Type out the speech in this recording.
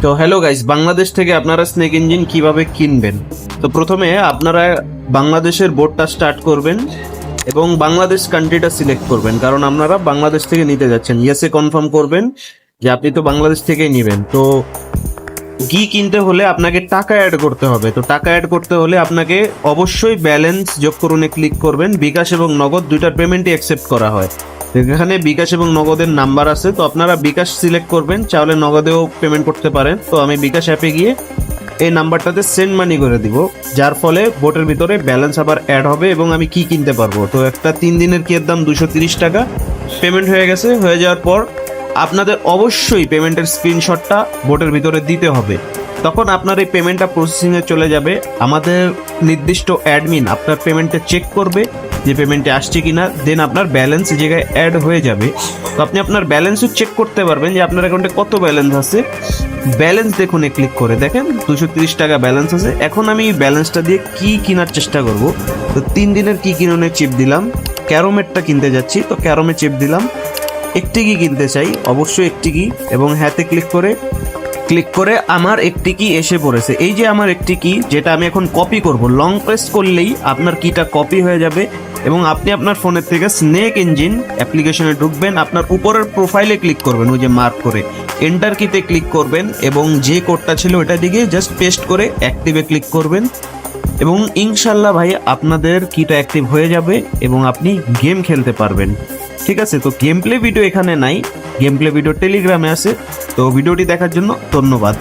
তো hello guys, Bangladesh থেকে আপনারা স্নেক ইঞ্জিন কিভাবে কিনবেন। তো প্রথমে আপনারা বাংলাদেশের বোর্ডটা স্টার্ট করবেন এবং বাংলাদেশ কান্ট্রিটা সিলেক্ট করবেন, কারণ আপনারা বাংলাদেশ থেকে নিতে যাচ্ছেন। ইয়েসে কনফার্ম করবেন যে আপনি তো বাংলাদেশ থেকেই নেবেন। তো কি কিনতে হলে আপনাকে টাকা অ্যাড করতে হবে। তো টাকা অ্যাড করতে হলে আপনাকে অবশ্যই ব্যালেন্স যোগ করুনে ক্লিক করবেন। বিকাশ এবং নগদ দুইটার পেমেন্টই অ্যাকসেপ্ট করা হয়। এখানে বিকাশ এবং নগদের নাম্বার আছে, তো আপনারা বিকাশ সিলেক্ট করবেন, চাইলে নগদেও পেমেন্ট করতে পারেন। তো আমি বিকাশ অ্যাপে গিয়ে এই নাম্বারটাতে সেন্ড মানি করে দিব, যার ফলে বোটের ভিতরে ব্যালেন্স আবার অ্যাড হবে এবং আমি কি কিনতে পারবো। তো একটা 3 দিনের কিয়ের দাম 230 টাকা পেমেন্ট হয়ে গেছে। হয়ে যাওয়ার পর আপনাদের অবশ্যই পেমেন্টের স্ক্রিনশটটা বোটের ভিতরে দিতে হবে। তখন আপনার এই পেমেন্টটা প্রসেসিংয়ে চলে যাবে। আমাদের নির্দিষ্ট অ্যাডমিন আপনার পেমেন্টটা চেক করবে যে পেমেন্টে আসছে কিনা, দেন আপনার ব্যালেন্স এই জায়গায় অ্যাড হয়ে যাবে। তো আপনি আপনার ব্যালেন্সও চেক করতে পারবেন যে আপনার অ্যাকাউন্টে কত ব্যালেন্স আছে। ব্যালেন্স দেখুন, ক্লিক করে দেখেন 230 টাকা ব্যালেন্স আছে। এখন আমি ব্যালেন্সটা দিয়ে কি কেনার চেষ্টা করব। তো 3 দিনের কি কিনে চিপ দিলাম, ক্যারোমেটটা কিনতে যাচ্ছি, তো ক্যারোমে চিপ দিলাম। একটি কি কিনতে চাই, অবশ্যই একটি কি, এবং হ্যাঁতে ক্লিক করে আমার একটি কি এসে পড়েছে। এই যে আমার একটি কি, যেটা আমি এখন কপি করব। লং প্রেস করলেই আপনার কিটা কপি হয়ে যাবে এবং আপনি আপনার ফোনের থেকে স্নেক ইঞ্জিন অ্যাপ্লিকেশনে ঢুকবেন। আপনার উপরের প্রোফাইলে ক্লিক করবেন, ওই যে মার্ক করে এন্টার কিতে ক্লিক করবেন এবং যে কোডটা ছিল ওটা দিকে জাস্ট পেস্ট করে অ্যাক্টিভে ক্লিক করবেন এবং ইনশাল্লাহ ভাই আপনাদের কিটা অ্যাক্টিভ হয়ে যাবে এবং আপনি গেম খেলতে পারবেন। ঠিক আছে, তো গেম প্লে ভিডিও এখানে নাই, গেম প্লে ভিডিও টেলিগ্রামে আছে। তো ভিডিওটি দেখার জন্য ধন্যবাদ।